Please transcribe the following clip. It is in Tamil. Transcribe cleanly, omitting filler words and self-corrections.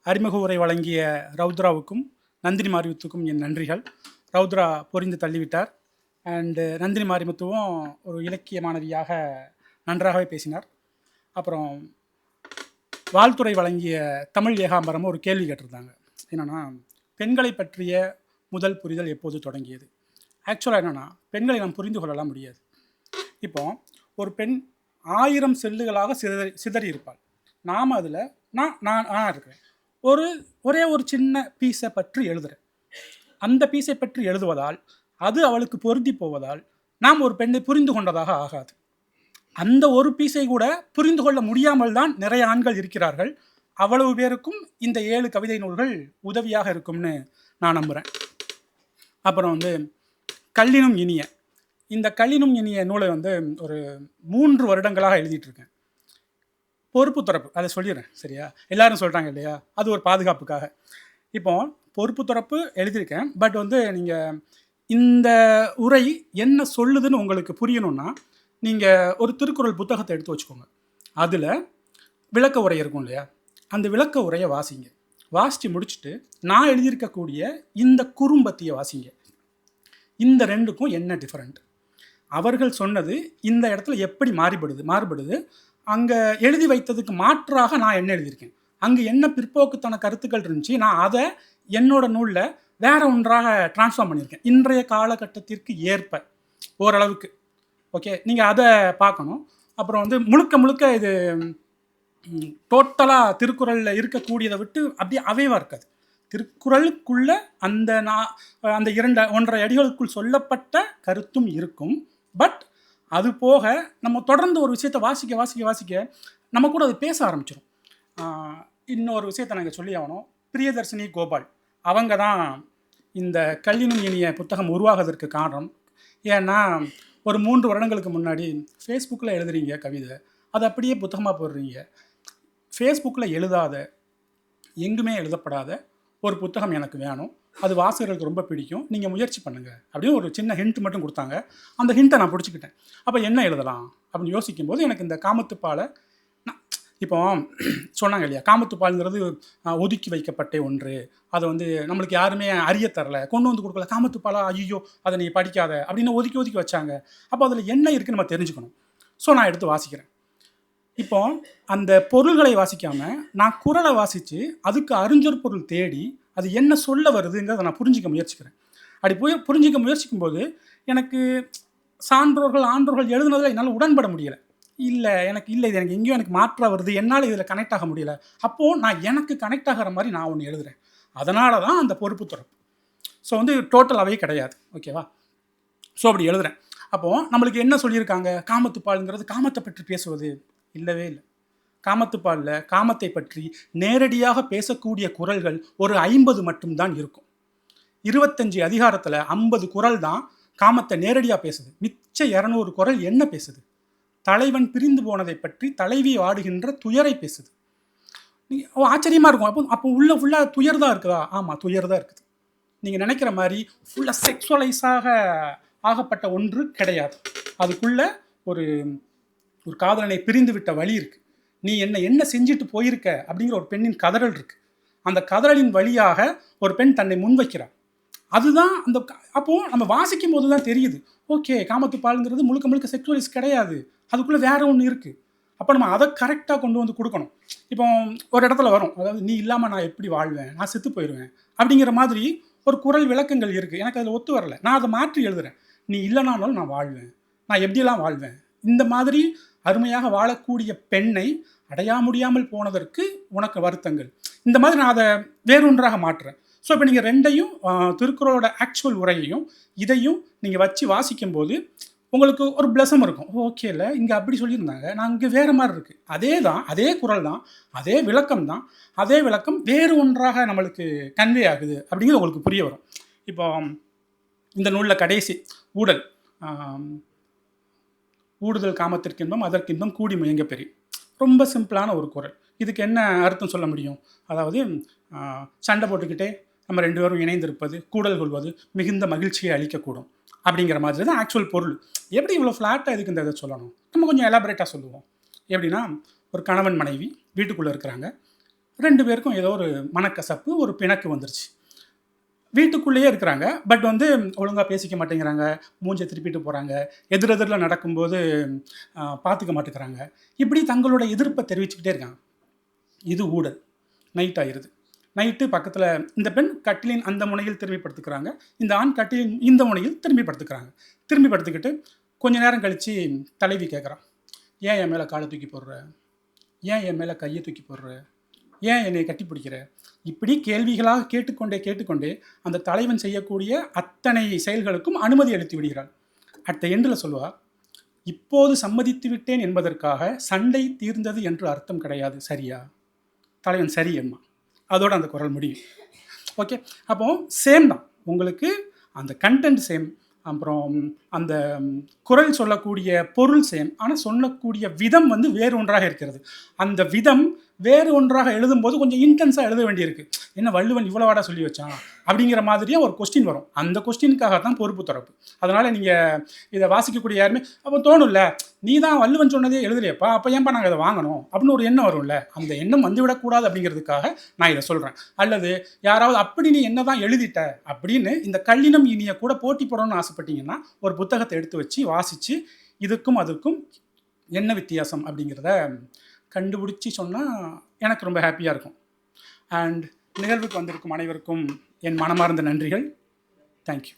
அறிமுக உரை வழங்கிய ரவுத்ராவுக்கும் நந்தினி மாரிமுத்துக்கும் என் நன்றிகள். ரவுத்ரா பொறிந்து தள்ளிவிட்டார். அண்டு நந்தினி மாரிமுத்துவும் ஒரு இலக்கிய மாணவியாக நன்றாகவே பேசினார். அப்புறம் வாழ்த்துறை வழங்கிய தமிழ் ஏகாம்பரமும் ஒரு கேள்வி கேட்டிருந்தாங்க. என்னென்னா, பெண்களை பற்றிய முதல் புரிதல் எப்போது தொடங்கியது? ஆக்சுவலாக என்னென்னா, பெண்களை நாம் புரிந்து கொள்ளலாம் முடியாது. இப்போ ஒரு பெண் 1000 செல்லுகளாக சிதறி இருப்பாள். நாம் அதில் நான் இருக்கிறேன். ஒரே ஒரு சின்ன பீஸை பற்றி எழுதுகிறேன். அந்த பீஸை பற்றி எழுதுவதால் அது அவளுக்கு பொருந்தி போவதால் நாம் ஒரு பெண்ணை புரிந்து கொண்டதாக ஆகாது. அந்த ஒரு பீஸை கூட புரிந்து கொள்ள முடியாமல் தான் நிறைய ஆண்கள் இருக்கிறார்கள். அவ்வளவு பேருக்கும் இந்த 7 கவிதை நூல்கள் உதவியாக இருக்கும்னு நான் நம்புகிறேன். அப்புறம் கல்லினும் இனிய, இந்த கல்லினும் இனிய நூலை ஒரு 3 வருடங்களாக எழுதிட்டுருக்கேன். பொறுப்பு துறப்பு அதை சொல்லிடுறேன், சரியா? எல்லாரும் சொல்கிறாங்க இல்லையா, அது ஒரு பாதுகாப்புக்காக. இப்போ பொறுப்பு துறப்பு எழுதியிருக்கேன். பட் நீங்கள் இந்த உரை என்ன சொல்லுதுன்னு உங்களுக்கு புரியணும்னா, நீங்கள் ஒரு திருக்குறள் புத்தகத்தை எடுத்து வச்சுக்கோங்க. அதில் விளக்க உரை இருக்கும் இல்லையா, அந்த விளக்க உரையை வாசிங்க. வாசித்து முடிச்சுட்டு நான் எழுதியிருக்கக்கூடிய இந்த குறும்பத்தியை வாசிங்க. இந்த ரெண்டுக்கும் என்ன டிஃப்ரெண்ட், அவர்கள் சொன்னது இந்த இடத்துல எப்படி மாறுபடுது, அங்கே எழுதி வைத்ததுக்கு மாற்றாக நான் என்ன எழுதியிருக்கேன், அங்கே என்ன பிற்போக்குத்தன கருத்துக்கள் இருந்துச்சு, நான் அதை என்னோட நூலில் வேற ஒன்றாக டிரான்ஸ்ஃபார்ம் பண்ணியிருக்கேன், இன்றைய காலகட்டத்திற்கு ஏற்ப ஓரளவுக்கு. ஓகே, நீங்கள் அதை பார்க்கணும். அப்புறம் முழுக்க இது டோட்டலாக திருக்குறளில் இருக்கக்கூடியதை விட்டு அப்படியே அவைவாக இருக்காது. திருக்குறளுக்குள்ள அந்த 1.5 அடிகளுக்குள் சொல்லப்பட்ட கருத்தும் இருக்கும். பட் அது போக நம்ம தொடர்ந்து ஒரு விஷயத்தை வாசிக்க நம்ம கூட அது பேச ஆரம்பிச்சிடும். இன்னொரு விஷயத்தை நாங்கள் சொல்லி ஆகணும். பிரியதர்ஷினி கோபால் அவங்க தான் இந்த கல்லினும் இனிய புத்தகம் உருவாகிறதுக்கு காரணம். ஏன்னா ஒரு 3 வருடங்களுக்கு முன்னாடி ஃபேஸ்புக்கில் எழுதுறீங்க கவிதை, அது அப்படியே புத்தகமாக போடுறீங்க. ஃபேஸ்புக்கில் எழுதாத, எங்குமே எழுதப்படாத ஒரு புத்தகம் எனக்கு வேணும், அது வாசகர்களுக்கு ரொம்ப பிடிக்கும், நீங்கள் முயற்சி பண்ணுங்கள் அப்படின்னு ஒரு சின்ன ஹிண்ட் மட்டும் கொடுத்தாங்க. அந்த ஹிண்ட்டை நான் பிடிச்சிக்கிட்டேன். அப்போ என்ன எழுதலாம் அப்படின்னு யோசிக்கும்போது எனக்கு இந்த காமத்துப்பாலை, இப்போ சொன்னாங்க இல்லையா, காமத்துப்பாலுங்கிறது ஒதுக்கி வைக்கப்பட்ட ஒன்று, அதை நம்மளுக்கு யாருமே அறிய தரல, கொண்டு கொடுக்கல. காமத்துப்பாலா, ஐயோ அதை நீ படிக்காத அப்படின்னு ஒதுக்கி வச்சாங்க. அப்போ அதில் என்ன இருக்குன்னு நம்ம தெரிஞ்சுக்கணும். ஸோ நான் எடுத்து வாசிக்கிறேன். இப்போ அந்த பொருள்களை வாசிக்காமல் நான் குறளை வாசித்து அதுக்கு அறிஞர் பொருள் தேடி அது என்ன சொல்ல வருதுங்கிறத நான் புரிஞ்சிக்க முயற்சிக்கிறேன். அப்படி புரிஞ்சிக்க முயற்சிக்கும்போது எனக்கு ஆன்றோர்கள் எழுதுனதில் என்னால் உடன்பட முடியலை. இது எனக்கு எங்கேயோ எனக்கு மாற்றாக வருது, என்னால் இதில் கனெக்ட் ஆக முடியலை. அப்போது நான் எனக்கு கனெக்ட் ஆகிற மாதிரி நான் ஒன்று எழுதுகிறேன். அதனால தான் அந்த பொறுப்பு துறப்பு. ஸோ டோட்டலாகவே கிடையாது, ஓகேவா? ஸோ அப்படி எழுதுகிறேன். அப்போது நம்மளுக்கு என்ன சொல்லியிருக்காங்க, காமத்துப்பாலுங்கிறது காமத்தை பற்றி பேசுவது இல்லவே இல்லை. காமத்துப்பாலில் காமத்தை பற்றி நேரடியாக பேசக்கூடிய குறள்கள் ஒரு 50 மட்டும்தான் இருக்கும். 25 அதிகாரத்தில் 50 குறள் தான் காமத்தை நேரடியாக பேசுது. மிச்ச 200 குறள் என்ன பேசுது? தலைவன் பிரிந்து போனதை பற்றி, தலைவி வாடுகின்ற துயரை பேசுது. ஆச்சரியமாக இருக்கும். அப்போ உள்ள ஃபுல்லாக துயர் தான் இருக்குதா? ஆமாம், துயர் தான் இருக்குது. நீங்கள் நினைக்கிற மாதிரி ஃபுல்லாக செக்ஸுவலைஸாக ஆகப்பட்ட ஒன்று கிடையாது. அதுக்குள்ள ஒரு காதலனை பிரிந்து விட்ட வழி இருக்குது. நீ என்ன செஞ்சுட்டு போயிருக்க அப்படிங்கிற ஒரு பெண்ணின் கதறல் இருக்குது. அந்த கதறலின் வழியாக ஒரு பெண் தன்னை முன்வைக்கிறார். அதுதான் அப்போது நம்ம வாசிக்கும் போது தான் தெரியுது, ஓகே, காமத்துப்பாலுங்கிறது முழுக்க செக்ஸுவலிஸ் கிடையாது, அதுக்குள்ளே வேற ஒன்று இருக்குது. அப்போ நம்ம அதை கரெக்டாக கொண்டு கொடுக்கணும். இப்போ ஒரு இடத்துல வரும், அதாவது நீ இல்லாமல் நான் எப்படி வாழ்வேன், நான் செத்து போயிடுவேன் அப்படிங்கிற மாதிரி ஒரு குறள் விளக்கங்கள் இருக்குது. எனக்கு அதில் ஒத்து வரல. நான் அதை மாற்றி எழுதுகிறேன். நீ இல்லைனாலும் நான் வாழ்வேன், நான் எப்படியெல்லாம் வாழ்வேன், இந்த மாதிரி அருமையாக வாழக்கூடிய பெண்ணை அடைய முடியாமல் போனதற்கு உனக்கு வருத்தங்கள், இந்த மாதிரி நான் அதை வேறொன்றாக மாற்றுறேன். ஸோ இப்போ நீங்கள் ரெண்டையும், திருக்குறளோட ஆக்சுவல் உரையையும் இதையும் நீங்கள் வச்சு வாசிக்கும்போது உங்களுக்கு ஒரு பிளஸம் இருக்கும். ஓகே, இல்லை இங்கே அப்படி சொல்லியிருந்தாங்க, நான் இங்கே வேறு மாதிரி இருக்குது. அதே குறள் தான், அதே விளக்கம் தான், அதே விளக்கம் வேறு ஒன்றாக நம்மளுக்கு கன்வே ஆகுது அப்படிங்கிறது உங்களுக்கு புரிய வரும். இப்போ இந்த நூலில் கடைசி ஊடுதல் காமத்திற்கின்பம் அதற்கின்பம் கூடி முயங்க பெரிய, ரொம்ப சிம்பிளான ஒரு குறள். இதுக்கு என்ன அர்த்தம் சொல்ல முடியும்? அதாவது சண்டை போட்டுக்கிட்டே நம்ம 2 பேரும் இணைந்திருப்பது, கூடல் கொள்வது மிகுந்த மகிழ்ச்சியை அளிக்கக்கூடும் அப்படிங்கிற மாதிரி தான் ஆக்சுவல் பொருள். எப்படி இவ்வளோ ஃப்ளாட்டாக இதுக்கு இந்த இதை சொல்லணும்? நம்ம கொஞ்சம் எலாபரேட்டாக சொல்லுவோம். எப்படின்னா, ஒரு கணவன் மனைவி வீட்டுக்குள்ளே இருக்கிறாங்க. 2 பேருக்கும் ஏதோ ஒரு மனக்கசப்பு, ஒரு பிணக்கு வந்துருச்சு. வீட்டுக்குள்ளேயே இருக்கிறாங்க. பட் வந்து ஒழுங்கா பேசிக்க மாட்டேங்கிறாங்க. மூஞ்ச திருப்பிட்டு போறாங்க. எதிரெதிர்ல நடக்கும்போது பார்த்துக்க மாட்டேங்கிறாங்க. இப்படி தங்களோட எதிர்ப்ப தெரிவிச்சுக்கிட்டே இருக்காங்க. இது ஊடல். நைட் ஆயிருது. நைட்டு பக்கத்துல இந்த பெண் கட்டிலின் அந்த முனையில் திரும்பி படுத்துக்கிறாங்க. இந்த ஆண் கட்டிலின் இந்த முனையில் திரும்பி படுத்துக்கிறாங்க. திரும்பி படுத்துக்கிட்டு கொஞ்ச நேரம் கழிச்சு தலைவி கேட்குறான். "ஏன் என் மேல கால தூக்கி போடுற? ஏன் என் மேல கைய தூக்கி போடுற? ஏன் என்னைய கட்டி பிடிக்கிற?" இப்படி கேள்விகளாக கேட்டுக்கொண்டே அந்த தலைவன் செய்யக்கூடிய அத்தனை செயல்களுக்கும் அனுமதி அளித்து விடுகிறாள். அட் த எண்டுல சொல்லுவா, "இப்போது சம்மதித்து விட்டேன் என்பதற்காக சண்டை தீர்ந்தது என்று அர்த்தம் கிடையாது. சரியா?" தலைவன் சரி அம்மா. அதோட அந்த குரல் முடியும். ஓகே. அப்போ சேம் தான். உங்களுக்கு அந்த கன்டென்ட் சேம். அப்புறம் அந்த குரல் சொல்லக்கூடிய பொருள் சேம். ஆனால் சொல்லக்கூடிய விதம் வந்து வேறு ஒன்றாக இருக்கிறது. அந்த விதம் வேறு ஒன்றாக எழுதும்போது கொஞ்சம் இன்டென்ஸாக எழுத வேண்டியிருக்கு. என்ன வள்ளுவன் இவ்வளவாடா சொல்லி வச்சான் அப்படிங்கிற மாதிரியே ஒரு கொஸ்டின் வரும். அந்த கொஸ்டினுக்காக தான் பொறுப்பு தரப்பு. அதனால் நீங்கள் இதை வாசிக்கக்கூடிய யாருமே அப்போ தோணும்ல, நீ தான் வள்ளுவன் சொன்னதே எழுதுலையப்பா, அப்போ ஏன்பா நாங்கள் இதை வாங்கணும் அப்படின்னு ஒரு எண்ணம் வரும்ல. அந்த எண்ணம் வந்துவிடக்கூடாது அப்படிங்கிறதுக்காக நான் இதை சொல்கிறேன். அல்லது யாராவது அப்படி நீ என்ன தான் எழுதிட்ட அப்படின்னு இந்த கல்லினம் இனிய கூட போட்டி போடணும்னு ஆசைப்பட்டீங்கன்னா ஒரு புத்தகத்தை எடுத்து வச்சு வாசித்து இதுக்கும் அதுக்கும் என்ன வித்தியாசம் அப்படிங்கிறத கண்டுபிடிச்சி சொன்னால் எனக்கு ரொம்ப ஹாப்பியாக இருக்கும். அண்ட் நிகழ்வுக்கு வந்திருக்கும் அனைவருக்கும் என் மனமார்ந்த நன்றிகள். தேங்க்யூ.